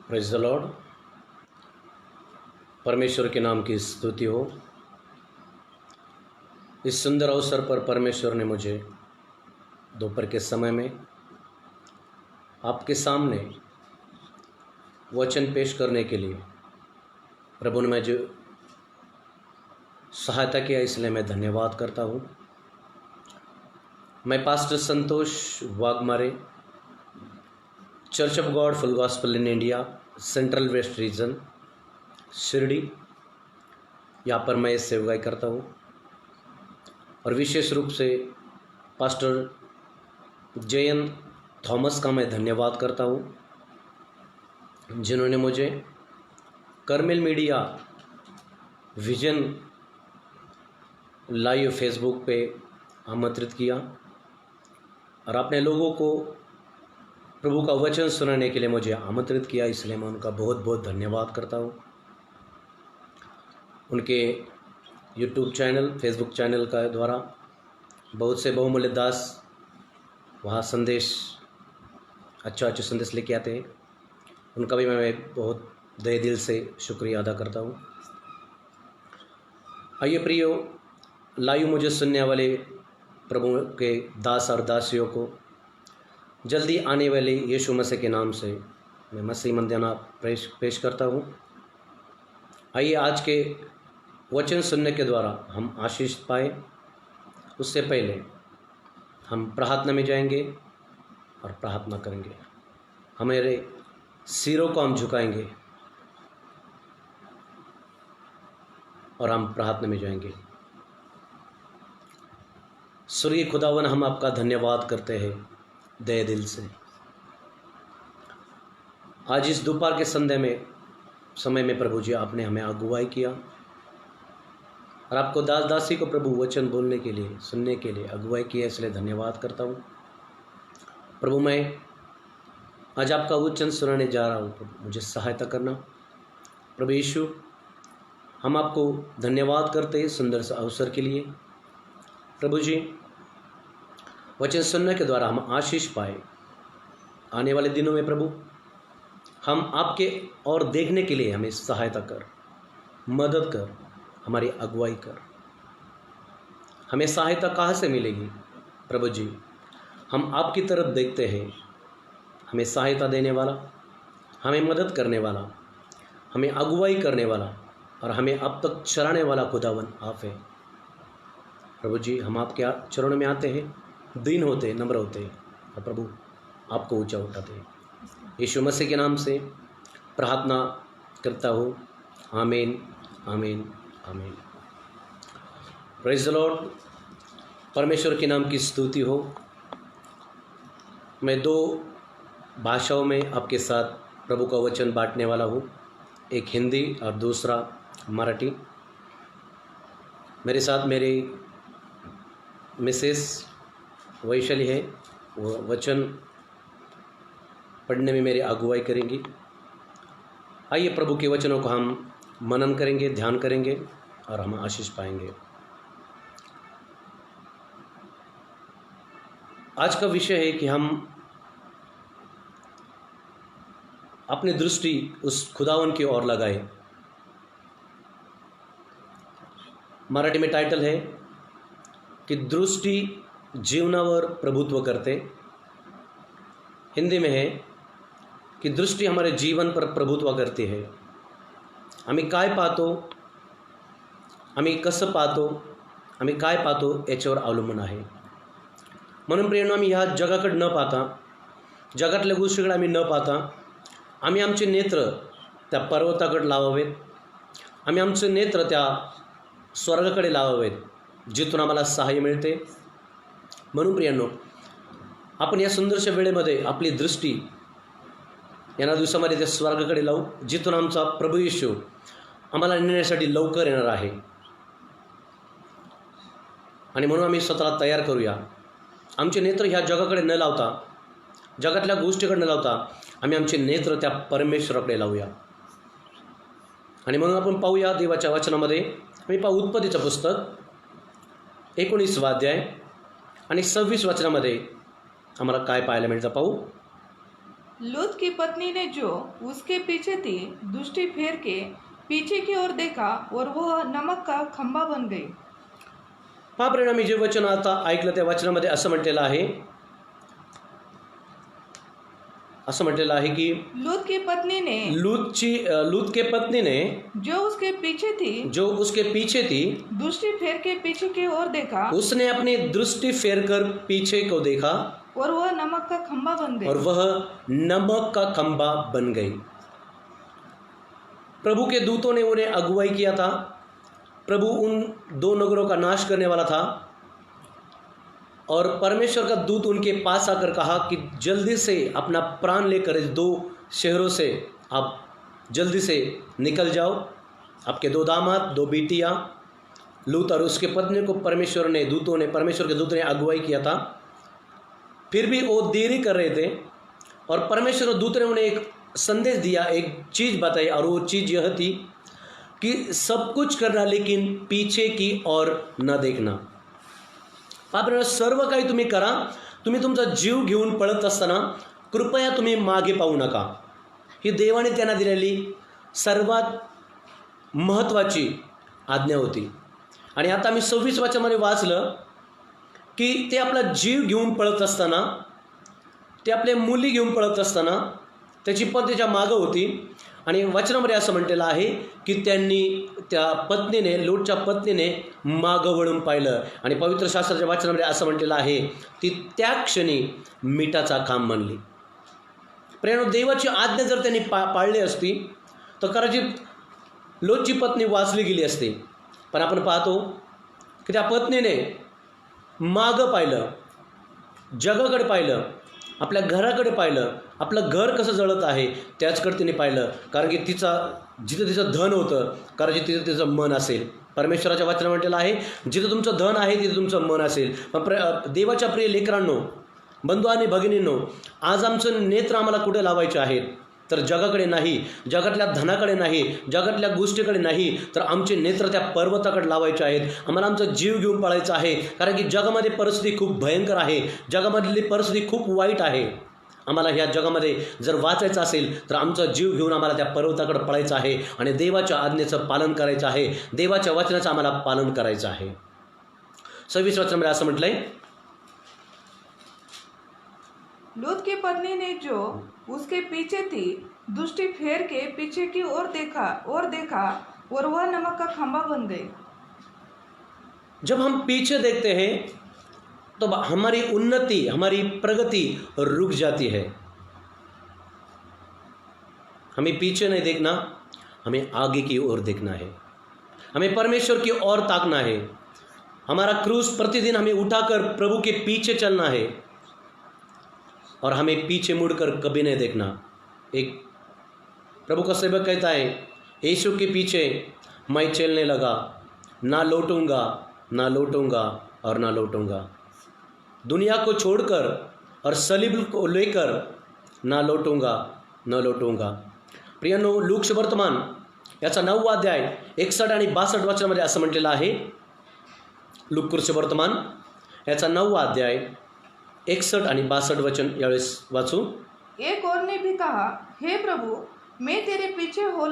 Praise the Lord. परमेश्वर के नाम की स्तुति हो। इस सुंदर अवसर पर परमेश्वर ने मुझे दोपहर के समय में आपके सामने वचन पेश करने के लिए प्रभु ने मुझे सहायता किया, इसलिए मैं धन्यवाद करता हूँ। मैं pastor Santosh Waghmare, church of God full gospel in India, central west region, Shirdi, यहाँ पर मैं सेवकाई करता हूँ। और विशेष रूप से पास्टर जयंत थॉमस का मैं धन्यवाद करता हूँ, जिन्होंने मुझे Carmel media vision live Facebook पे आमंत्रित किया और अपने लोगों को प्रभु का वचन सुनाने के लिए मुझे आमंत्रित किया, इसलिए मैं उनका बहुत बहुत धन्यवाद करता हूँ। उनके यूट्यूब चैनल, फेसबुक चैनल का द्वारा बहुत से बहुमूल्य दास वहाँ संदेश, अच्छा संदेश लेके आते हैं। उनका भी मैं बहुत तहे दिल से शुक्रिया अदा करता हूँ। आइए प्रियो, लाइव मुझे सुनने वाले प्रभु के दास और दासियों को जल्दी आने वाले यीशु मसीह के नाम से मैं मसीह मंदना पेश करता हूँ। आइए आज के वचन सुनने के द्वारा हम आशीष पाए। उससे पहले हम प्रार्थना में जाएंगे और प्रार्थना करेंगे। हमारे सिरों को हम झुकाएंगे और हम प्रार्थना में जाएंगे। स्वर्गीय खुदावन, हम आपका धन्यवाद करते हैं दया दिल से। आज इस दोपहर के समय में प्रभु जी आपने हमें अगुवाई किया और आपको दास दासी को प्रभु वचन बोलने के लिए, सुनने के लिए अगुवाई किया, इसलिए धन्यवाद करता हूँ। प्रभु मैं आज आपका वचन सुनाने जा रहा हूँ, प्रभु मुझे सहायता करना। प्रभु यीशु, हम आपको धन्यवाद करते हैं सुंदर से अवसर के लिए। प्रभु जी, वचन सुनने के द्वारा हम आशीष पाए। आने वाले दिनों में प्रभु हम आपके और देखने के लिए हमें सहायता कर, मदद कर, हमारी अगुवाई कर। हमें सहायता कहाँ से मिलेगी प्रभु जी? हम आपकी तरफ देखते हैं। हमें सहायता देने वाला, हमें मदद करने वाला, हमें अगुवाई करने वाला और हमें अब तक चलाने वाला खुदावन आप है। प्रभु जी, हम आपके चरणों में आते हैं, दीन होते, नम्र होते और प्रभु आपको ऊंचा उठाते हैं। यीशु मसीह के नाम से प्रार्थना करता हूँ। आमीन, आमीन, आमीन। Praise the Lord. परमेश्वर के नाम की स्तुति हो। मैं 2 भाषाओं में आपके साथ प्रभु का वचन बांटने वाला हूँ, एक हिंदी और दूसरा मराठी। मेरे साथ मेरी मिसेस वैशाली है, वो वचन पढ़ने में मेरी अगुवाई करेंगी। आइए प्रभु के वचनों को हम मनन करेंगे, ध्यान करेंगे और हम आशीष पाएंगे। आज का विषय है कि हम अपनी दृष्टि उस खुदावन की ओर लगाए। मराठी में टाइटल है कि दृष्टि जीवनावर प्रभुत्व करते। हिंदी में है कि दृष्टि हमारे जीवन पर प्रभुत्व करती है। आम्ही काय पाहतो, आम्ही कसं पाहतो, आम्ही काय पाहतो याच्यावर अवलंबून आहे। म्हणून प्रियांनो, आम्ही ह्या जगाकडे न पाहता, जगातल्या गोष्टीकडे आम्ही न पाहता, आम्ही आमचे नेत्र त्या पर्वताकडे लावावेत। आम्ही आमचे नेत्र त्या स्वर्गाकडे लावावेत, जिथून आम्हाला सहाय्य मिळते। म्हणून प्रियांनो, आपण या सुंदरशा वेळेमध्ये आपली दृष्टी या दिवसामध्ये त्या स्वर्गाकडे लावू, जिथून आमचा प्रभू येशू आम्हाला नेण्यासाठी लवकर येणार आहे। आणि म्हणून आम्ही स्वतःला तयार करूया। आमचे नेत्र ह्या जगाकडे न लावता, जगातल्या गोष्टीकडे न लावता, आम्ही आमचे नेत्र त्या परमेश्वराकडे लावूया। आणि म्हणून आपण पाहूया देवाच्या वचनामध्ये, आम्ही पाहू उत्पत्तीचं पुस्तक 19 अध्याय आणि 26 वचनामध्ये आम्हाला काय पाहायला मिळतं पाहू। लूत की पत्नी ने जो उसके पीछे थी दृष्टि फेर के पीछे की ओर देखा और वह नमक का खंबा बन गई। परिणामी जे वचन आता ऐकलं त्या वचनामध्ये असं म्हटलेलं आहे की लूत की पत्नी ने लूत के पत्नी ने जो उसके पीछे थी दृष्टि फेर के पीछे की ओर देखा, उसने अपनी दृष्टि फेर कर पीछे को देखा और वह नमक का खंबा बन गई। और वह नमक का खंबा बन गई। प्रभु के दूतों ने उन्हें अगुवाई किया था। प्रभु उन दो नगरों का नाश करने वाला था और परमेश्वर का दूत उनके पास आकर कहा कि जल्दी से अपना प्राण लेकर इस दो शहरों से आप जल्दी से निकल जाओ। आपके दो दामाद, दो बेटियां, लूत और उसके पत्नी को परमेश्वर के दूत ने अगुवाई किया था। फिर भी वो देरी कर रहे थे और परमेश्वर दूत ने उन्हें एक संदेश दिया, एक चीज़ बताई और वो चीज़ यह थी कि सब कुछ करना लेकिन पीछे की ओर न देखना। बापरे, सर्व काही तुम्ही करा, तुम्ही तुमचा जीव घेऊन पळत असताना कृपया तुम्ही मागे पाहू नका। ही देवाने त्यांना दिलेली सर्वात महत्त्वाची आज्ञा होती। आणि आता मी 26 वाक्यामध्ये वाचलं की ते आपला जीव घेऊन पळत असताना, ते आपले मुली घेऊन पळत असताना त्याची पत्नी त्याच्या मागं होती आणि वचनामध्ये असं म्हटलेलं आहे की त्यांनी त्या पत्नीने, लूटच्या पत्नीने मागं वळून पाहिलं आणि पवित्र शास्त्राच्या वचनामध्ये असं म्हटलेलं आहे ती त्या क्षणी मिठाचा खांब बनली। प्रियानो, देवाची आज्ञा जर त्यांनी पाळली असती तर कदाचित लूटची पत्नी वाचली गेली असती। पण आपण पाहतो की त्या पत्नीने मागं पाहिलं, जगाकडे पाहिलं, आपल्या घराकडे पाहिलं, आपलं घर कसं जळत आहे त्याचकडे तिने पाहिलं। कारण की जिथं तिचं धन होतं, कारण तिथं तिचं मन असेल। परमेश्वराच्या वचनात म्हटलेलं आहे जिथं तुमचं धन आहे तिथं तुमचं मन असेल। देवाच्या प्रिय लेकरांनो, बंधू आणि भगिनींनो, आज आमचं नेत्र आम्हाला कुठे लावायचे आहेत तर जगाकडे नाही, जगातल्या धनाकडे नाही, जगातल्या गोष्टीकडे नाही, तर आमचे नेत्र त्या पर्वताकडे लावायचे आहेत। आम्हाला आमचा जीव घेऊन पळायचा आहे, कारण की जगामध्ये परिस्थिती खूप भयंकर आहे, जगामधली परिस्थिती खूप वाईट आहे। आम्हाला ह्या जगामध्ये जर वाचायचं असेल तर आमचा जीव घेऊन आम्हाला त्या पर्वताकडे पळायचं आहे आणि देवाच्या आज्ञेचं पालन करायचं आहे, देवाच्या वचनाचं आम्हाला पालन करायचं आहे। 26 वचनामध्ये असं म्हटलंय, लूत की पत्नी ने जो उसके पीछे थी दृष्टि फेर के पीछे की ओर देखा और वह नमक का खंबा बन गई। जब हम पीछे देखते हैं तो हमारी उन्नति, हमारी प्रगति रुक जाती है। हमें पीछे नहीं देखना, हमें आगे की ओर देखना है, हमें परमेश्वर की ओर ताकना है। हमारा क्रूस प्रतिदिन हमें उठाकर प्रभु के पीछे चलना है और हमें पीछे मुड़कर कभी नहीं देखना। एक प्रभु का सेवक कहता है, यीशु के पीछे मैं चलने लगा, ना लौटूंगा, ना लौटूंगा और ना लौटूंगा। दुनिया को छोड़कर और सलीब को लेकर ना लौटूंगा, न लौटूंगा। प्रियानो, लूक वर्तमान याचा 9वा अध्याय 61 आणि 62 वचनामध्ये असं म्हटलेलं आहे। लूक वर्तमान याचा 9वा अध्याय 61 आणि 62 वचन यावेळेस वाचू। एक और ने भी कहा, हे प्रभु, मैं तेरे पीछे हो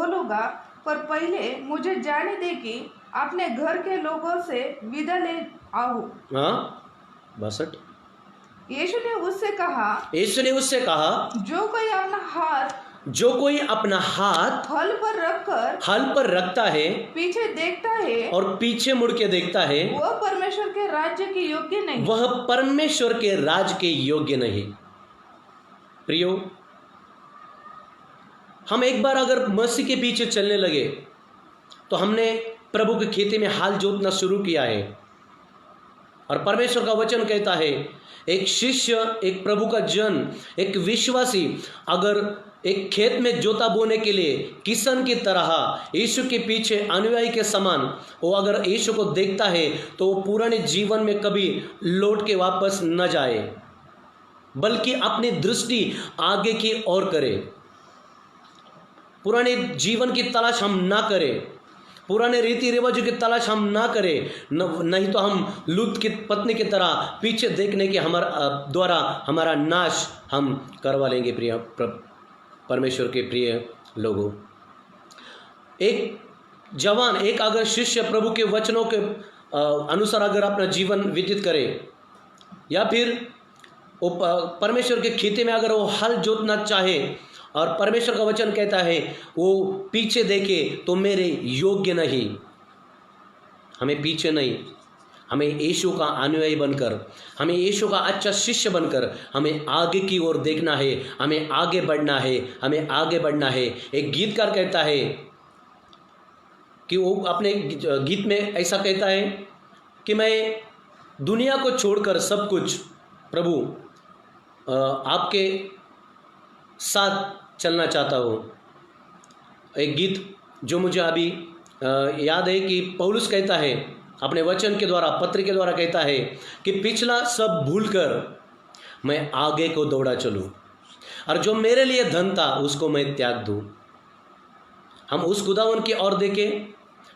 लूंगा, पर पहले मुझे जाने दे कि अपने घर के लोगों से विदा ले आऊं। हाँ, 62। यीशु ने उससे कहा, जो कोई अपना हाथ हल पर रखता है, पीछे देखता है और पीछे मुड़ के देखता है, वह परमेश्वर के राज्य के योग्य नहीं। प्रियो, हम एक बार अगर मसीह के पीछे चलने लगे तो हमने प्रभु की खेती में हाल जोतना शुरू किया है। और परमेश्वर का वचन कहता है, एक शिष्य, एक प्रभु का जन, एक विश्वासी अगर एक खेत में जोता बोने के लिए किसान की तरह यीशु के पीछे अनुयायी के समान वो अगर यीशु को देखता है तो वो पुराने जीवन में कभी लौट के वापस न जाए, बल्कि अपनी दृष्टि आगे की ओर करे। पुराने जीवन की तलाश हम ना करें, पुराने रीति रिवाजों की तलाश हम ना करें, नहीं तो हम लूत की पत्नी की तरह पीछे देखने के द्वारा हमारा नाश हम करवा लेंगे। प्रिय परमेश्वर के प्रिय लोगों, एक जवान, एक अगर शिष्य प्रभु के वचनों के अनुसार अगर अपना जीवन व्यतीत करे, या फिर वो परमेश्वर के खेती में अगर वो हल जोतना चाहे और परमेश्वर का वचन कहता है वो पीछे देखे तो मेरे योग्य नहीं, हमें पीछे नहीं, हमें यीशु का अनुयायी बनकर, हमें यीशु का अच्छा शिष्य बनकर हमें आगे की ओर देखना है, हमें आगे बढ़ना है, हमें आगे बढ़ना है। एक गीतकार कहता है कि वो अपने गीत में ऐसा कहता है कि मैं दुनिया को छोड़कर सब कुछ प्रभु आपके साथ चलना चाहता हूँ। एक गीत जो मुझे अभी याद है कि पौलुस कहता है अपने वचन के द्वारा, पत्र के द्वारा कहता है कि पिछला सब भूलकर मैं आगे को दौड़ा चलूँ और जो मेरे लिए धन था उसको मैं त्याग दूँ। हम उस खुदावन की ओर देखें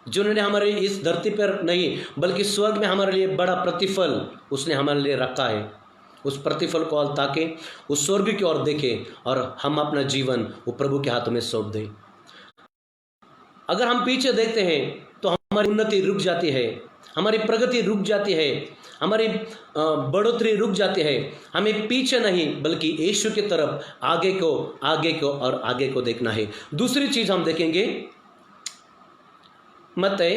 जिन्होंने हमारे इस धरती पर नहीं बल्कि स्वर्ग में हमारे लिए बड़ा प्रतिफल उसने हमारे लिए रखा है। उस प्रतिफल को ताके, उस स्वर्ग की ओर देखें और हम अपना जीवन वो प्रभु के हाथों में सौंप दें। अगर हम पीछे देखते हैं तो हमारी उन्नति रुक जाती है, हमारी प्रगति रुक जाती है, हमारी बढ़ोतरी रुक जाती है। हमें पीछे नहीं बल्कि यीशु की तरफ आगे को और आगे को देखना है। दूसरी चीज हम देखेंगे मत्ती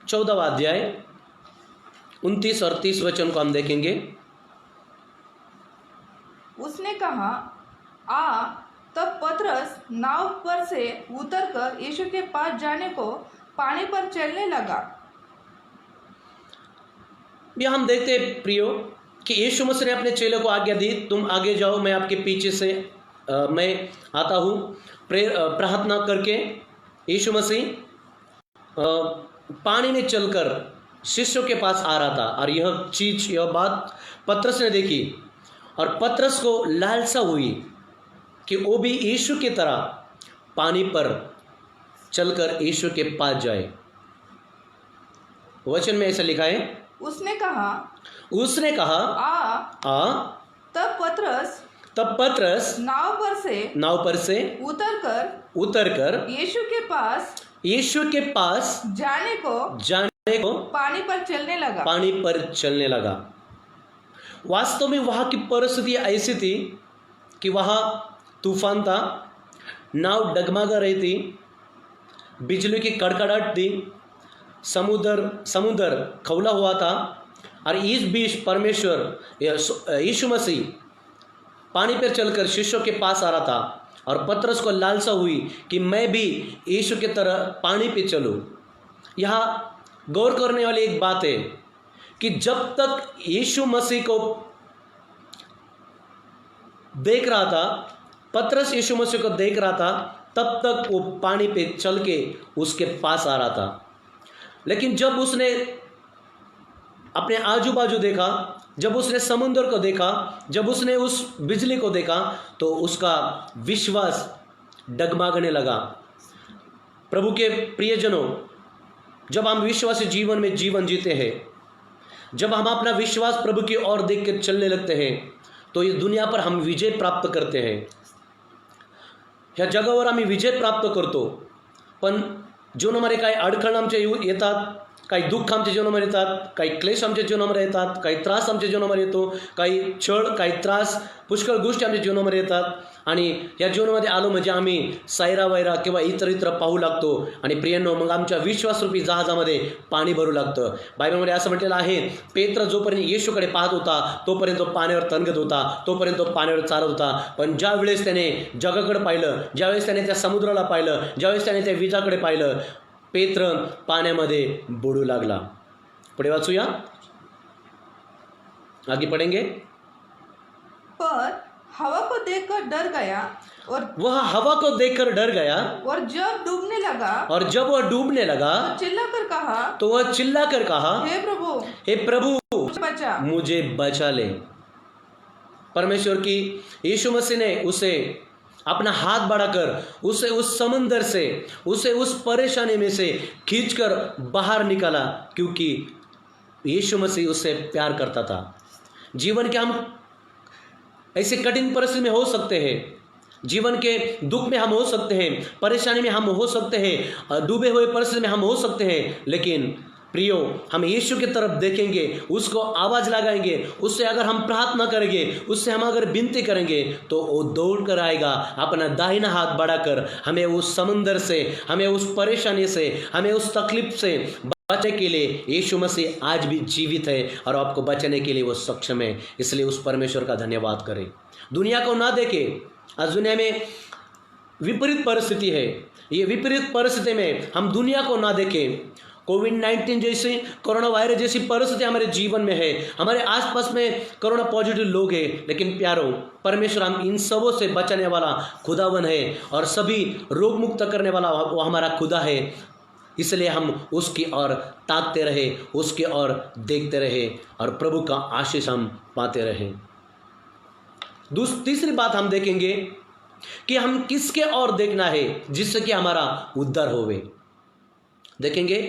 14वां अध्याय 29 और 30 वचन को हम देखेंगे। उसने कहा, आ। तब पतरस नाव पर से उतरकर यीशु के पास जाने को पानी पर चलने लगा। यह हम देखते हैं प्रियो कि यीशु मसीह ने अपने चेलों को आज्ञा दी, तुम आगे जाओ, मैं आपके पीछे से मैं आता हूँ। प्रार्थना करके यीशु मसीह पानी में चलकर शिष्यों के पास आ रहा था और यह बात पतरस ने देखी और पतरस को लालसा हुई कि वो भी यीशु की तरह पानी पर चलकर यीशु के पास जाए। वचन में ऐसा लिखा है, उसने कहा आ। तब पतरस नाव पर से उतरकर यीशु के पास जाने को पानी पर चलने लगा। वास्तव में वहाँ की परिस्थिति ऐसी थी कि वहाँ तूफान था, नाव डगमगा रही थी, बिजली की कड़कड़ाहट थी, समुद्र खौला हुआ था और इस बीच परमेश्वर यीशु मसीह पानी पर चलकर शिष्यों के पास आ रहा था और पतरस को लालसा हुई कि मैं भी यीशु की तरह पानी पे चलूं। यहाँ गौर करने वाली एक बात है कि जब तक यीशु मसीह को देख रहा था, पतरस यीशु मसीह को देख रहा था, तब तक वो पानी पे चल के उसके पास आ रहा था। लेकिन जब उसने अपने आजू बाजू देखा, जब उसने समुद्र को देखा, जब उसने उस बिजली को देखा, तो उसका विश्वास डगमगाने लगा। प्रभु के प्रियजनों, जब हम विश्वासी जीवन में जीवन जीते हैं, जब हम अपना विश्वास प्रभु की ओर देख कर चलने लगते हैं, तो इस दुनिया पर हम विजय प्राप्त करते हैं। ह्या जगावर आम्ही विजय प्राप्त करतो, पण जीवनामध्ये काही अडखळ आमच्या येतात, काही दुःख आमच्या जीवनामध्ये येतात, काही क्लेश आमच्या जीवनामध्ये येतात, काही त्रास आमच्या जीवनामध्ये येतो, काही छळ, काही त्रास, पुष्कळ गोष्टी आमच्या जीवनामध्ये येतात आणि या जीवनामध्ये आलो म्हणजे आम्ही सायरा वैरा किंवा इतर पाहू लागतो आणि प्रियांनो मग आमच्या विश्वासरूपी जहाजामध्ये पाणी भरू लागतं। बायबलमध्ये असं म्हटलेलं आहे, पेत्र जोपर्यंत येशूकडे पाहत होता तोपर्यंत तो पाण्यावर तणगत होता, तोपर्यंत तो पाण्यावर चालत होता, पण ज्या वेळेस त्याने जगाकडे पाहिलं, ज्यावेळेस त्याने त्या समुद्राला पाहिलं, ज्यावेळेस त्याने त्या विजाकडे पाहिलं, पेत्र पाण्यामध्ये बुडू लागला। पुढे वाचूया, आगे पढ़ेंगे। पर हवा को देखकर डर गया और वह हवा को देखकर डर गया और जब वह डूबने लगा तो वह चिल्लाकर कहा, हे प्रभु बचा, मुझे बचा ले। परमेश्वर की यीशु मसीह ने उसे अपना हाथ बढ़ाकर उसे उस समंदर से, उसे उस परेशानी में से खींचकर बाहर निकाला, क्योंकि यीशु मसीह उससे प्यार करता था। जीवन के हम ऐसे कठिन परिस्थिति में हो सकते हैं, जीवन के दुख में हम हो सकते हैं, परेशानी में हम हो सकते हैं, डूबे हुए परिस्थिति में हम हो सकते हैं, लेकिन प्रियो, हम यीशु की तरफ देखेंगे, उसको आवाज लगाएंगे, उससे अगर हम प्रार्थना करेंगे, उससे हम अगर विनती करेंगे, तो वो दौड़ कर आएगा, अपना दाहिना हाथ बढ़ाकर हमें उस समंदर से, हमें उस परेशानी से, हमें उस तकलीफ से बचने के लिए यीशु मसीह आज भी जीवित है और आपको बचाने के लिए वो सक्षम है। इसलिए उस परमेश्वर का धन्यवाद करें। दुनिया को ना देखें, आज दुनिया में विपरीत परिस्थिति है। ये विपरीत परिस्थिति में हम दुनिया को ना देखें। कोविड-19 जैसी, कोरोना वायरस जैसी परिस्थिति हमारे जीवन में है, हमारे आसपास में कोरोना पॉजिटिव लोग हैं, लेकिन प्यारों, परमेश्वर हम इन सबों से बचाने वाला खुदावन है और सभी रोग मुक्त करने वाला वो हमारा खुदा है। इसलिए हम उसकी ओर ताकते रहे, उसकी ओर देखते रहे और प्रभु का आशीष हम पाते रहे। तीसरी बात हम देखेंगे कि हम किसके ओर देखना है जिससे कि हमारा उद्धार होवे। देखेंगे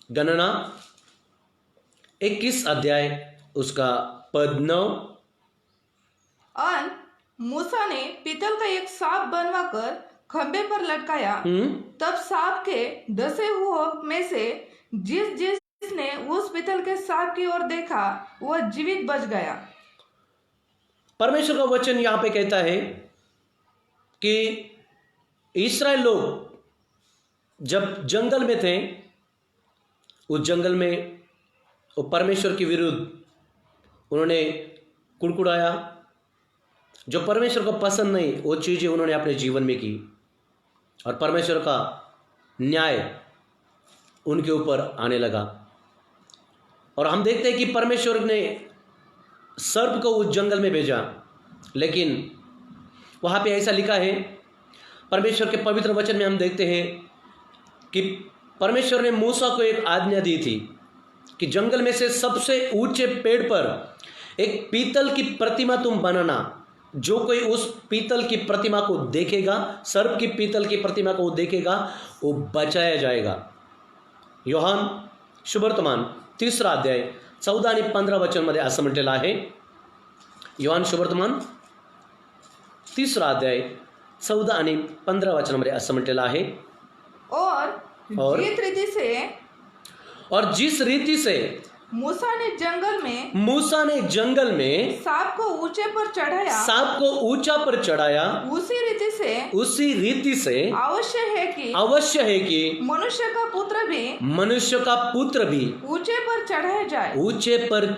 गणना 21 अध्याय उसका पद 9। और मूसा ने पीतल का एक सांप बनवाकर खंबे पर लटकाया। तब सांप के दसे हुओं में से जिसने उस पीतल के सांप की ओर देखा वह जीवित बच गया। परमेश्वर का वचन यहाँ पे कहता है कि इस्राएल लोग जब जंगल में थे, उस जंगल में वो परमेश्वर के विरुद्ध उन्होंने कुड़कुड़ाया, जो परमेश्वर को पसंद नहीं वो चीज़ें उन्होंने अपने जीवन में की और परमेश्वर का न्याय उनके ऊपर आने लगा। और हम देखते हैं कि परमेश्वर ने सर्प को उस जंगल में भेजा, लेकिन वहाँ पे ऐसा लिखा है परमेश्वर के पवित्र वचन में, हम देखते हैं कि परमेश्वर ने मूसा को एक आज्ञा दी थी कि जंगल में से सबसे ऊंचे पेड़ पर एक पीतल की प्रतिमा तुम बनाना। जो कोई उस पीतल की प्रतिमा को देखेगा, सर्प की पीतल की प्रतिमा को देखेगा, वो बचाया जाएगा। योहान शुभवर्तमान 3 अध्याय 14 आणि 15 वचन मध्ये असं म्हटलेलं आहे। योहान शुभवर्तमान 3 अध्याय 14 आणि 15 वचनामध्ये असं म्हटलेलं आहे। और जिस रीति से मूसा ने जंगल में सांप को ऊंचे पर चढ़ाया, उसी रीति से अवश्य है कि मनुष्य का पुत्र भी ऊंचे पर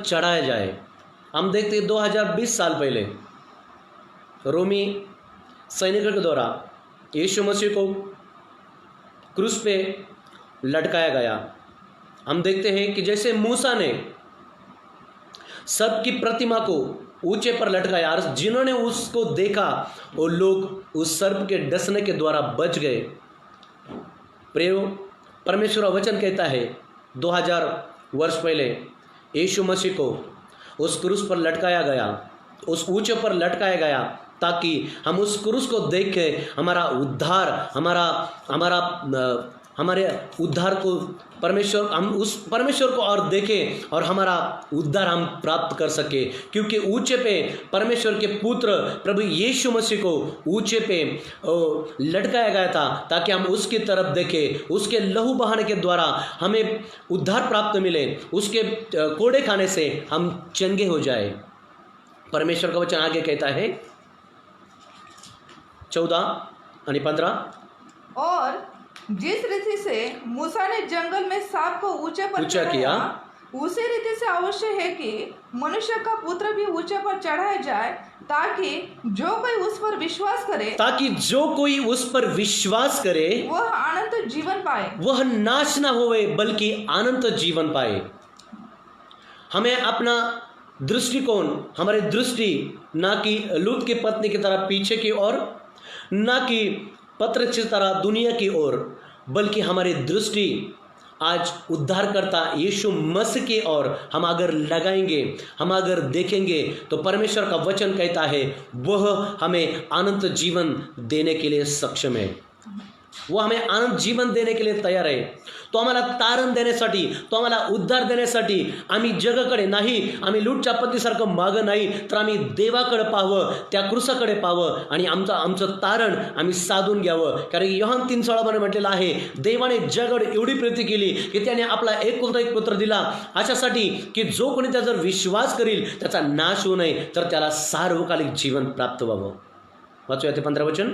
चढ़ाया जाए। हम देखते हैं 2020 साल पहले रोमी सैनिकों के द्वारा यीशु मसीह को क्रूस पे लटकाया गया। हम देखते हैं कि जैसे मूसा ने सर्प की प्रतिमा को ऊंचे पर लटकाया और जिन्होंने उसको देखा वो लोग उस सर्प के डसने के द्वारा बच गए। प्रियो, परमेश्वर वचन कहता है 2000 वर्ष पहले यीशु मसीह को उस क्रूस पर लटकाया गया, उस ऊंचे पर लटकाया गया, ताकि हम उस क्रूस को देख के हमारा उद्धार, हमारे उद्धार को हम उस परमेश्वर को और देखें और हमारा उद्धार हम प्राप्त कर सके। क्योंकि ऊंचे पे परमेश्वर के पुत्र प्रभु यीशु मसीह को ऊंचे पे लटकाया गया था, ताकि हम उसकी तरफ देखें, उसके लहू बहाने के द्वारा हमें उद्धार प्राप्त मिले, उसके कोड़े खाने से हम चंगे हो जाए। परमेश्वर का वचन आगे कहता है 14 आणि 15। और जिस रीति से मूसा ने जंगल में सांप को ऊंचे पर किया, उसी रीति से अवश्य है कि मनुष्य का पुत्र भी ऊंचे पर चढ़ाया जाए, ताकि जो कोई उस पर विश्वास करे वह अनंत जीवन पाए, वह नाश न होवे बल्कि अनंत जीवन पाए। हमें अपना दृष्टिकोण, हमारी दृष्टि ना कि लूत की पत्नी की तरह पीछे की ओर, ना कि पत्र की तरह दुनिया की ओर, बल्कि हमारी दृष्टि आज उद्धारकर्ता यीशु मसीह की ओर हम अगर लगाएंगे, हम अगर देखेंगे, तो परमेश्वर का वचन कहता है वह हमें अनंत जीवन देने के लिए सक्षम है। वो हमें आनंद जीवन देणे के लिए तयार आहे। तो आम्हाला तारण देण्यासाठी, तो आम्हाला उद्धार देण्यासाठी आम्ही जगाकडे नाही, आम्ही लूटच्या पत्नीसारखं मागं नाही, तर आम्ही देवाकडे पाहावं, त्या क्रूसाकडे पाहावं आणि आमचं तारण आम्ही साधून घ्यावं। कारण योहान 3:16 मध्ये म्हटलेलं आहे, देवाने जगावर एवढी प्रीती केली की त्याने आपला एकुलता एक पुत्र दिला, अशासाठी की जो कोणी त्याचा विश्वास करील त्याचा नाश होऊ नये, तर त्याला सार्वकालिक जीवन प्राप्त व्हावं। वाचूया ते 15 वचन।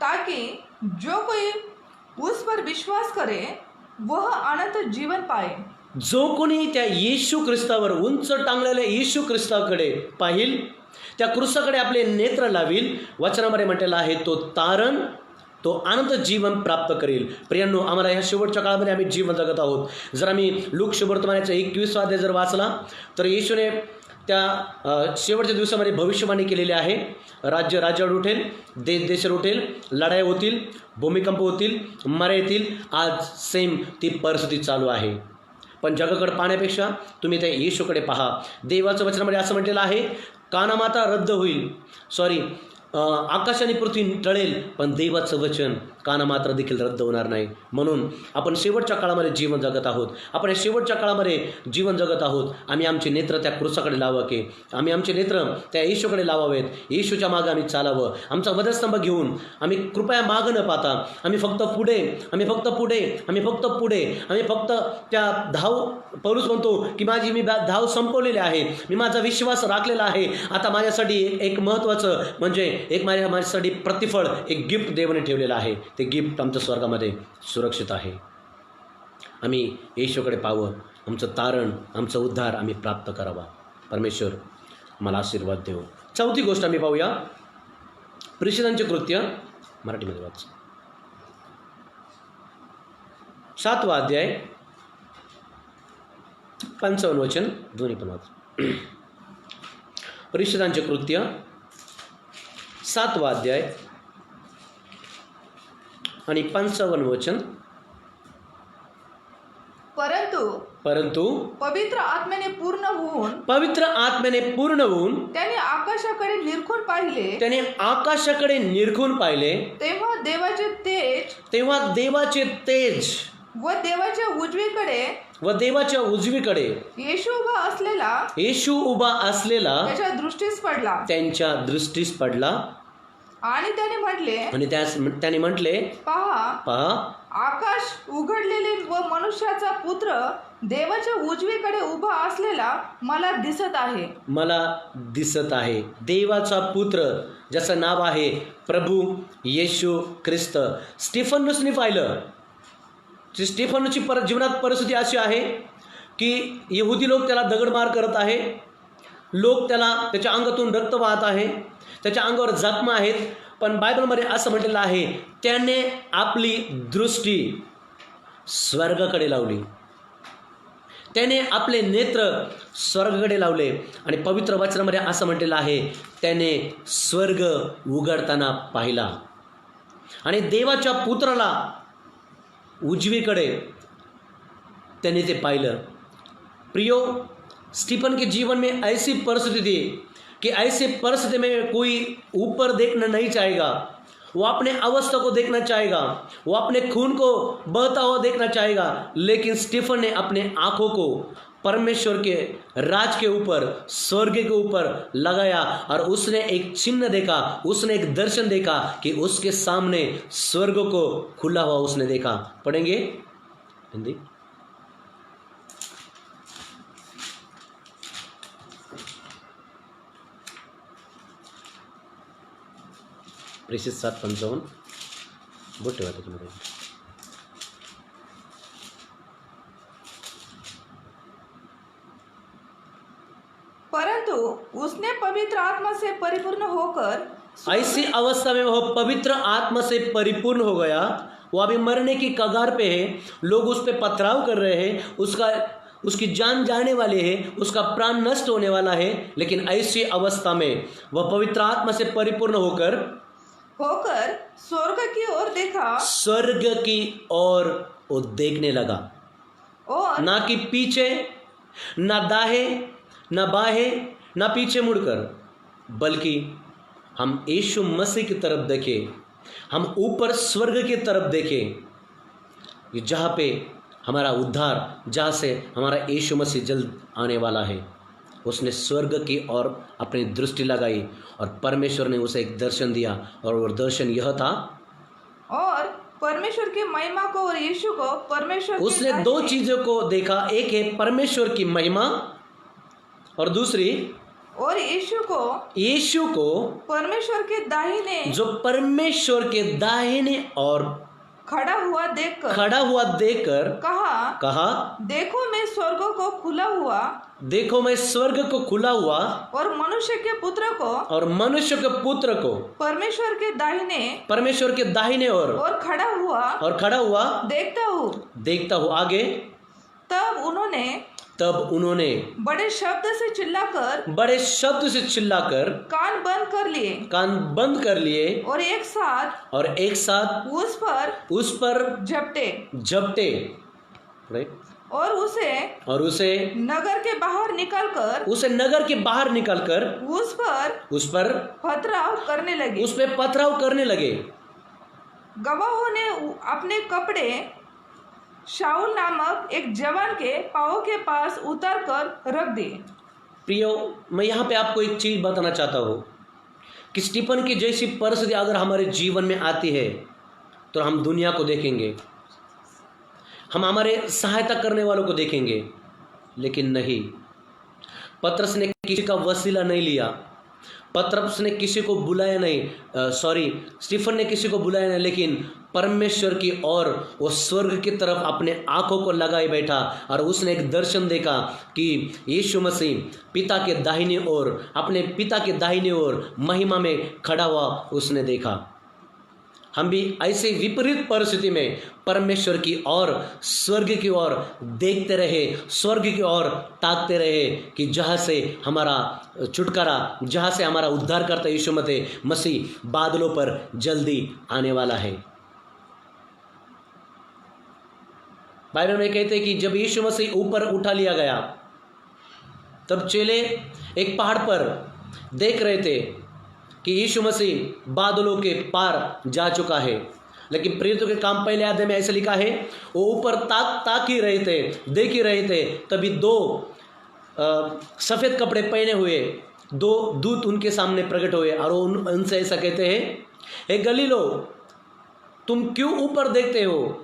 ताकि जो कोई उस पर विश्वास करे वह अनंत जीवन पाए। जो कोणी त्या येशू ख्रिस्तावर, उंच टांगलेल्या येशू ख्रिस्ताकडे पाहिल, त्या क्रूसाकडे आपले नेत्र लावील, वचनामध्ये म्हटलेलं आहे तो तारण, तो अनंत जीवन प्राप्त करेल। प्रियांनो, आम्हाला ह्या शेवटच्या काळामध्ये आम्ही जीवन जगत आहोत। जर आम्ही लूक शुभवर्तमानाचा 21 अध्याय जर वाचला, तर येशूने त्या शेवटच्या दिवसामध्ये भविष्यवाणी केलेली आहे, राज्य राज्यावर उठेल, देश देशावर उठेल, लढाई होतील, भूमिकंप होतील, मारे येतील। आज सेम ती परिस्थिती चालू आहे। पण जगाकडे पाहण्यापेक्षा तुम्ही त्या येशूकडे पहा। देवाच्या वचनामध्ये असं म्हटलेलं आहे, कानामाता रद्द होईल, आकाश आणि पृथ्वी टळेल, पण देवाचं वचन काना मात्र देखील रद्द होणार नाही। म्हणून आपण शेवटच्या काळामध्ये जीवन जगत आहोत। आपण शेवटच्या काळामध्ये जीवन जगत आहोत। आम्ही आमचे नेत्र त्या क्रूसाकडे लावावे, आम्ही आमचे नेत्र त्या येशूकडे लावावेत, येशूच्या मागे आम्ही चालावं। आमचा वधस्तंभ घेऊन आम्ही कृपया मागं न पाहता आम्ही फक्त पुढे, आम्ही फक्त पुढे, आम्ही फक्त पुढे, आम्ही फक्त त्या धाव, पौलुस म्हणतो की मी धाव संपवलेली आहे, मी माझा विश्वास राखलेला आहे। आता माझ्यासाठी एक महत्त्वाचं म्हणजे एक माझ्यासाठी प्रतिफळ, एक गिफ्ट देवाने ठेवलेलं आहे। ते गिफ्ट आमच्या स्वर्गामध्ये सुरक्षित आहे। आम्ही येशूकडे पाहावं, आमचं तारण, आमचा उद्धार आम्ही प्राप्त करावा। परमेश्वर मला आशीर्वाद देव। चौथी गोष्ट आम्ही पाहूया, प्रेषितांचे कृत्य, मराठीमध्ये वाच, 7वा अध्याय 55 वचन, दोन्ही पण वाच। प्रेषितांचे कृत्य 7वा अध्याय आणि 55 वचन। परंतु पवित्र आत्म्याने पूर्ण होऊन त्याने आकाशाकडे निरखून पाहिले, तेव्हा देवाचे तेज व देवाच्या उजवीकडे येशू उभा असलेला त्यांच्या दृष्टीस पडला। आणि त्याने म्हटले, पहा आकाश उघडलेले व मनुष्याचा पुत्र देवाच्या उजवीकडे उभा असलेला मला दिसत आहे। देवाचा पुत्र, ज्याचं नाव आहे प्रभू येशू ख्रिस्त। स्टीफनसने पाहिलं, स्टीफनची जीवनात परिस्थिती अशी आहे की यहुदी लोक त्याला दगडमार करत आहे, लोक त्याच्या अंगातून रक्त वाहत आहे, त्याच्या अंगावर जखमा आहेत। पण बायबलमध्ये असं म्हटलेलं आहे, त्याने आपली दृष्टी स्वर्गाकडे लावली, त्याने आपले नेत्र स्वर्गाकडे लावले। आणि पवित्र वचनामध्ये असं म्हटलेलं आहे, त्याने स्वर्ग उघडताना पाहिला आणि देवाच्या पुत्राला उजवीकडे त्याने ते पाहिलं। प्रियो, स्टीफन के जीवन में ऐसी परिस्थिति थी कि ऐसे परिस्थिति में कोई ऊपर देखना नहीं चाहेगा, वो अपने अवस्था को देखना चाहेगा, वो अपने खून को बहता हुआ देखना चाहेगा। लेकिन स्टीफन ने अपने आँखों को परमेश्वर के राज के ऊपर, स्वर्ग के ऊपर लगाया और उसने एक चिन्ह देखा, उसने एक दर्शन देखा कि उसके सामने स्वर्ग को खुला हुआ उसने देखा। पढ़ेंगे हिंदी। प्रेषित 7:55 बोट ठेवा त्याच्यामध्ये। परंतु उसने पवित्र आत्मा से परिपूर्ण होकर, ऐसी अवस्था में वह पवित्र आत्मा से परिपूर्ण हो गया। वो अभी मरने की कगार पे है, लोग उस पर पथराव कर रहे हैं, उसकी जान जाने वाली है, उसका प्राण नष्ट होने वाला है। लेकिन ऐसी अवस्था में वह पवित्र आत्मा से परिपूर्ण होकर स्वर्ग की ओर देखा, स्वर्ग की ओर वो देखने लगा, और ना कि पीछे, ना दाहे, ना बाहे, ना पीछे मुड़कर, बल्कि हम यीशु मसीह की तरफ देखें, हम ऊपर स्वर्ग की तरफ देखें, जहाँ पे हमारा उद्धार, जहाँ से हमारा यीशु मसीह जल्द आने वाला है। उसने स्वर्ग की ओर अपनी दृष्टि लगाई और परमेश्वर ने उसे एक दर्शन दिया, और वो दर्शन यह था, और परमेश्वर की महिमा को और यीशु को परमेश्वर के उसने दो चीजों को देखा, एक है परमेश्वर की महिमा और दूसरी और यीशु को परमेश्वर के दाहिने, जो परमेश्वर के दाहिने और खड़ा हुआ देखकर कहा देखो मैं स्वर्ग को खुला हुआ और मनुष्य के पुत्र को परमेश्वर के दाहिने और खड़ा हुआ देखता हूँ। आगे तब उन्होंने बड़े शब्द से चिल्लाकर कान बंद कर लिए और एक साथ उस पर झपटे और उसे नगर के बाहर निकलकर उस पर पथराव करने लगे। गवाहों ने अपने कपड़े शाऊल नामक एक जवान के पांव के पास उतार कर रख दिए। प्रियो, मैं यहाँ पे आपको एक चीज बताना चाहता हूँ कि स्टीफन की जैसी परिस्थिति अगर हमारे जीवन में आती है तो हम दुनिया को देखेंगे, हम हमारे सहायता करने वालों को देखेंगे, लेकिन नहीं, पतरस ने किसी का वसीला नहीं लिया, पतरस ने किसी को बुलाया नहीं, स्टीफन ने किसी को बुलाया नहीं, लेकिन परमेश्वर की ओर वो स्वर्ग की तरफ अपने आंखों को लगाए बैठा और उसने एक दर्शन देखा कि यीशु मसीह पिता के दाहिने ओर, अपने पिता के दाहिने ओर महिमा में खड़ा हुआ उसने देखा। हम भी ऐसे विपरीत परिस्थिति में परमेश्वर की ओर, स्वर्ग की ओर देखते रहे, स्वर्ग की ओर ताकते रहे कि जहाँ से हमारा छुटकारा, जहाँ से हमारा उद्धार करता यीशु मसीह बादलों पर जल्दी आने वाला है। बाइबल में कहते हैं कि जब यीशु मसीह ऊपर उठा लिया गया तब चेले एक पहाड़ पर देख रहे थे कि यीशु मसीह बादलों के पार जा चुका है, लेकिन प्रेरितों के काम पहले अध्याय में ऐसे लिखा है, वो ऊपर ताक ही रहे थे, देख ही रहे थे, तभी दो सफ़ेद कपड़े पहने हुए दो दूत उनके सामने प्रकट हुए और उनसे ऐसा कहते हैं, हे गलीलो, तुम क्यों ऊपर देखते हो?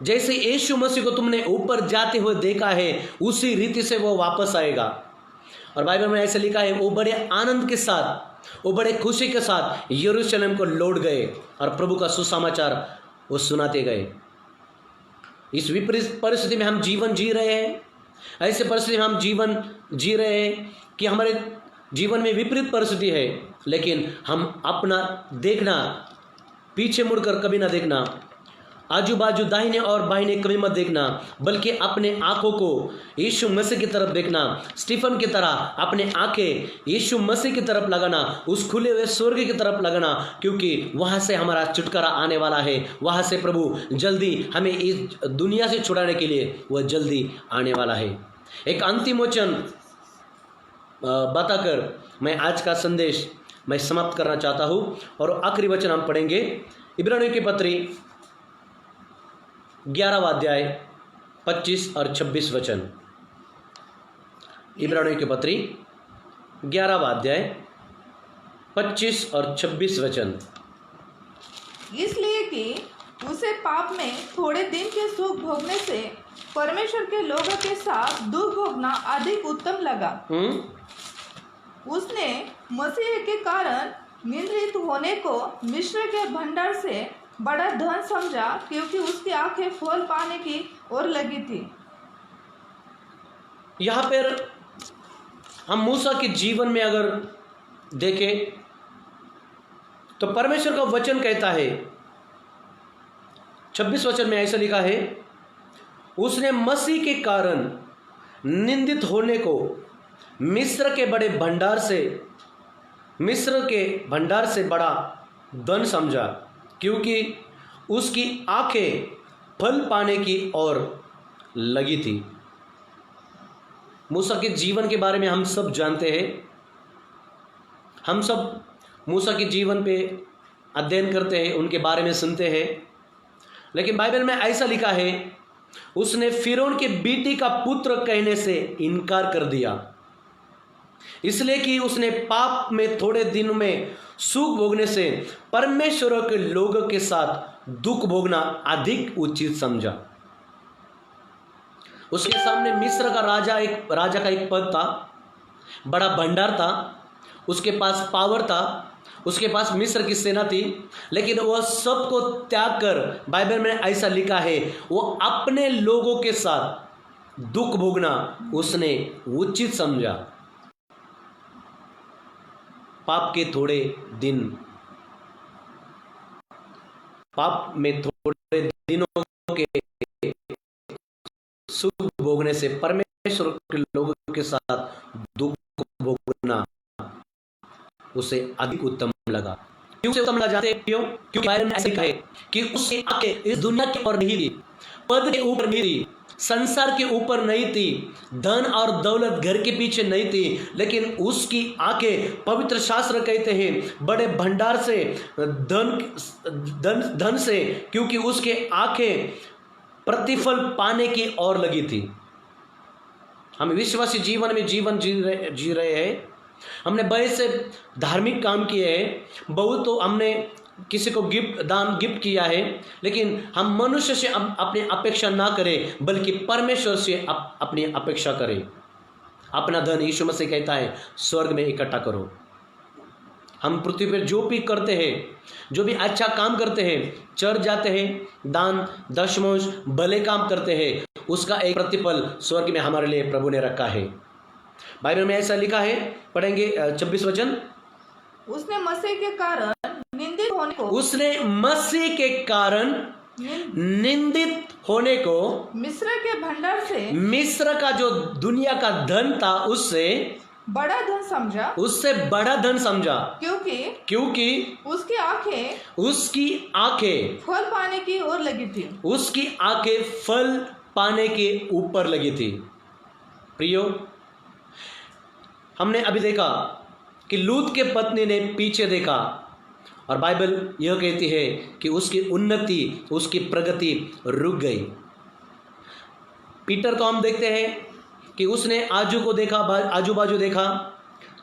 जैसे यीशु मसीह को तुमने ऊपर जाते हुए देखा है उसी रीति से वो वापस आएगा। और बाइबल में ऐसे लिखा है, वो बड़े आनंद के साथ, वो बड़े खुशी के साथ यरूशलेम को लौट गए और प्रभु का सुसमाचार वो सुनाते गए। इस विपरीत परिस्थिति में हम जीवन जी रहे हैं, ऐसे परिस्थिति में हम जीवन जी रहे हैं कि हमारे जीवन में विपरीत परिस्थिति है, लेकिन हम अपना देखना, पीछे मुड़कर कभी ना देखना, आजू बाजू दाहिने और बाहिने कभी मत देखना, बल्कि अपने आंखों को यीशु मसीह की तरफ देखना। स्टीफन की तरह अपने आंखें यीशु मसीह की तरफ लगाना, उस खुले हुए स्वर्ग की तरफ लगाना, क्योंकि वहां से हमारा छुटकारा आने वाला है। वहां से प्रभु जल्दी हमें इस दुनिया से छुड़ाने के लिए वह जल्दी आने वाला है। एक अंतिम वचन बताकर मैं आज का संदेश मैं समाप्त करना चाहता हूँ और आखिरी वचन हम पढ़ेंगे, इब्रानियों की पत्री 11वां अध्याय 25 और 26 वचन। इब्रानियों की पत्री 11वां अध्याय 25 और 26 वचन। इसलिए कि उसे पाप में थोड़े दिन के सुख भोगने से परमेश्वर के लोगों के साथ दुख भोगना अधिक उत्तम लगा। उसने मसीह के कारण निंदित होने को मिस्र के भंडार से बड़ा धन समझा, क्योंकि उसकी आंखें फल पाने की ओर लगी थी। यहाँ पर हम मूसा के जीवन में अगर देखें तो परमेश्वर का वचन कहता है, 26 वचन में ऐसा लिखा है, उसने मसीह के कारण निंदित होने को मिस्र के भंडार से बड़ा धन समझा, क्योंकि उसकी आंखें फल पाने की ओर लगी थी। मूसा के जीवन के बारे में हम सब जानते हैं। हम सब मूसा के जीवन पे अध्ययन करते हैं, उनके बारे में सुनते हैं। लेकिन बाइबल में ऐसा लिखा है, उसने फिरौन के बेटी का पुत्र कहने से इनकार कर दिया, इसलिए कि उसने पाप में थोड़े दिन में सुख भोगने से परमेश्वर के लोगों के साथ दुख भोगना अधिक उचित समझा। उसके सामने मिस्र का राजा का एक पद था, बड़ा भंडार था, उसके पास पावर था, उसके पास मिस्र की सेना थी, लेकिन वह सबको त्याग कर, बाइबल में ऐसा लिखा है, वो अपने लोगों के साथ दुख भोगना उसने उचित समझा। पाप में थोड़े दिनों के सुख भोगने से परमेश्वर के लोगों के साथ दुख भोगना उसे अधिक उत्तम लगा। क्यों से उत्तम लगा जानते हैं? क्योंकि बाइबल में ऐसा लिखा है कि उसकी आंखें इस दुनिया के ऊपर नहीं थी, पद के ऊपर नहीं थी, संसार के ऊपर नहीं थी, धन और दौलत घर के पीछे नहीं थी, लेकिन उसकी आंखें, पवित्र शास्त्र कहते हैं, बड़े भंडार से, धन से, क्योंकि उसके आंखें प्रतिफल पाने की ओर लगी थी। हम विश्वासी जीवन में जीवन जी रहे हैं। हमने बहुत से धार्मिक काम किए हैं, बहुत तो हमने किसी को गिफ्ट किया है, लेकिन हम मनुष्य से अपनी अपेक्षा ना करें, बल्कि परमेश्वर से अपनी अपेक्षा करें। अपना धन, यीशु मसीह कहता है, स्वर्ग में इकट्ठा करो। हम पृथ्वी पर जो भी करते हैं, जो भी अच्छा काम करते हैं, चर्च जाते हैं, दान दशमांश भले काम करते हैं, उसका एक प्रतिफल स्वर्ग में हमारे लिए प्रभु ने रखा है। बाइबल में ऐसा लिखा है, पढ़ेंगे 26 वचन। उसने मसीह के कारण निंदित होने को मिस्र के भंडार से, मिस्र का जो दुनिया का धन था उससे बड़ा धन समझा, क्योंकि उसकी आंखें फल पाने की ओर लगी थी। उसकी आंखें फल पाने के ऊपर लगी थी। प्रियो, हमने अभी देखा कि लूत के पत्नी ने पीछे देखा, और बाइबल यह कहती है कि उसकी उन्नति, उसकी प्रगति रुक गई। पीटर को हम देखते हैं कि उसने आजू बाजू देखा,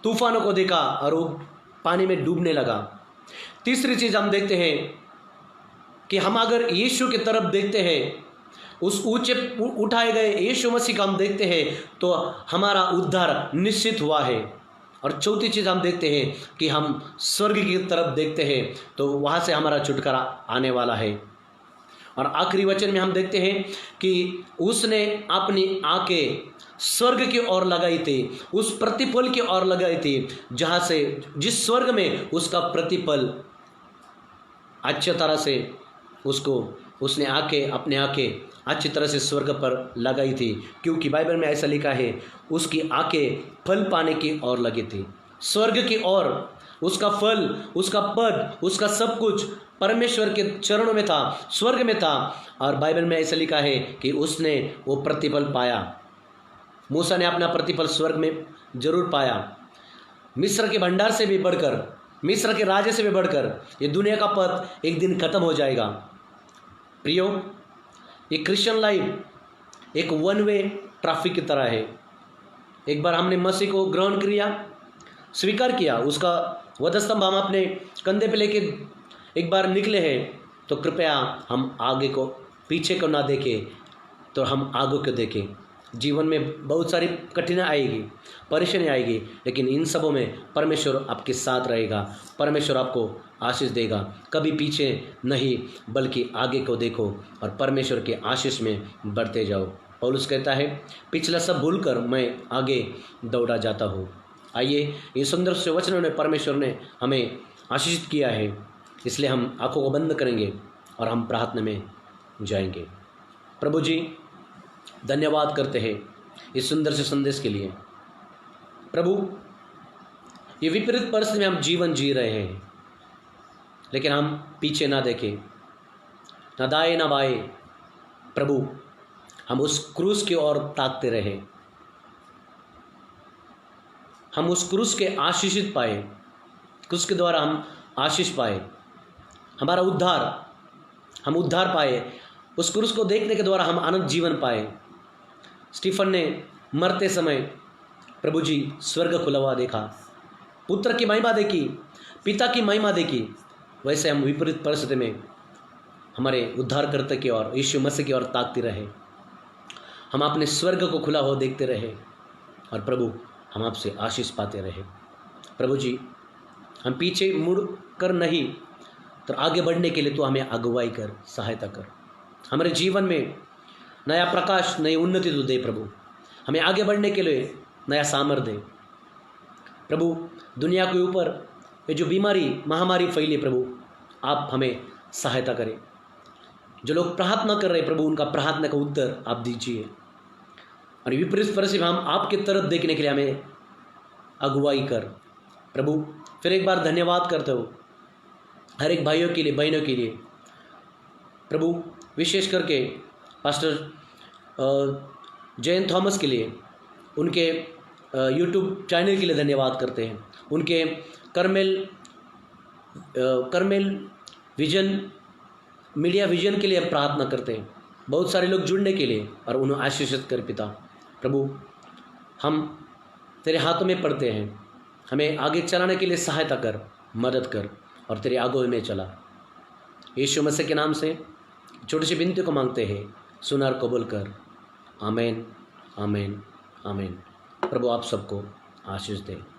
तूफानों को देखा, और वो पानी में डूबने लगा। तीसरी चीज हम देखते हैं कि हम अगर यीशु की तरफ देखते हैं, उस ऊंचे उठाए गए यीशु मसीह का हम देखते हैं, तो हमारा उद्धार निश्चित हुआ है। और चौथी चीज़ हम देखते हैं कि हम स्वर्ग की तरफ देखते हैं, तो वहाँ से हमारा छुटकारा आने वाला है। और आखिरी वचन में हम देखते हैं कि उसने अपनी आंखें स्वर्ग की ओर लगाई थी, उस प्रतिफल की ओर लगाई थी, जहाँ से, जिस स्वर्ग में उसका प्रतिफल अच्छी तरह से उसने अपने आंखें अच्छी तरह से स्वर्ग पर लगाई थी, क्योंकि बाइबल में ऐसा लिखा है, उसकी आंखें फल पाने की ओर लगी थी, स्वर्ग की ओर। उसका फल, उसका पद, उसका सब कुछ परमेश्वर के चरणों में था, स्वर्ग में था। और बाइबल में ऐसा लिखा है कि उसने वो प्रतिफल पाया। मूसा ने अपना प्रतिफल स्वर्ग में जरूर पाया। मिस्र के भंडार से भी बढ़कर, मिस्र के राजे से भी बढ़कर ये दुनिया का पद एक दिन खत्म हो जाएगा। प्रियो, ये क्रिश्चियन लाइफ एक वन वे ट्रैफिक की तरह है। एक बार हमने मसीह को ग्रहण किया, स्वीकार किया, उसका वधस्तंभ हम अपने कंधे पे लेके एक बार निकले हैं, तो कृपया हम आगे को, पीछे को ना देखें, तो हम आगे को देखें। जीवन में बहुत सारी कठिनाई आएगी, परेशानी आएगी, लेकिन इन सबों में परमेश्वर आपके साथ रहेगा, परमेश्वर आपको आशीष देगा। कभी पीछे नहीं, बल्कि आगे को देखो और परमेश्वर के आशीष में बढ़ते जाओ। पौलुस कहता है, पिछला सब भूलकर मैं आगे दौड़ा जाता हूँ। आइए, ये सुंदर से वचनों ने परमेश्वर ने हमें आशीषित किया है, इसलिए हम आंखों को बंद करेंगे और हम प्रार्थना में जाएंगे। प्रभु जी, धन्यवाद करते हैं इस सुंदर से संदेश के लिए। प्रभु, ये विपरीत परिस्थिति में हम जीवन जी रहे हैं, लेकिन हम पीछे ना देखें, ना दाएं ना बाएं, प्रभु हम उस क्रूस की ओर ताकते रहे, हम उस क्रूस के आशीषित पाए, क्रूस के द्वारा हम आशीष पाए, हमारा उद्धार, हम उद्धार पाए, उस क्रूस को देखने के द्वारा हम अनंत जीवन पाए। स्टीफन ने मरते समय प्रभु जी स्वर्ग खुला हुआ देखा, पुत्र की महिमा देखी, पिता की महिमा देखी। वैसे हम विपरीत परिस्थिति में हमारे उद्धारकर्ता की ओर, यीशु मसीह की ओर ताकते रहे, हम अपने स्वर्ग को खुला हो देखते रहे और प्रभु हम आपसे आशीष पाते रहे। प्रभु जी हम पीछे मुड़ कर नहीं तो आगे बढ़ने के लिए तो हमें अगुवाई कर, सहायता कर, हमारे जीवन में नया प्रकाश, नई उन्नति तो दे प्रभु, हमें आगे बढ़ने के लिए नया सामर्थ्य दे प्रभु। दुनिया के ऊपर ये जो बीमारी, महामारी फैली प्रभु, आप हमें सहायता करें। जो लोग प्रार्थना कर रहे प्रभु, उनका प्रार्थना का उत्तर आप दीजिए और विपरीत परिस्थिति में हम आपकी तरफ देखने के लिए हमें अगुवाई कर प्रभु। फिर एक बार धन्यवाद करते हो हर एक भाइयों के लिए, बहनों के लिए प्रभु, विशेष करके पास्टर जयंत थॉमस के लिए, उनके यूट्यूब चैनल के लिए धन्यवाद करते हैं, उनके करमेल विजन, मीडिया विजन के लिए प्रार्थना करते हैं, बहुत सारे लोग जुड़ने के लिए, और उन्हें आशीषित कर पिता। प्रभु हम तेरे हाथों में पड़ते हैं, हमें आगे चलाने के लिए सहायता कर, मदद कर और तेरे आगुवाई में चला। यीशु मसीह के नाम से छोटी सी विनती को मांगते हैं, सुन और कबूल कर। आमीन, आमीन, आमीन। प्रभु आप सबको आशीष दे।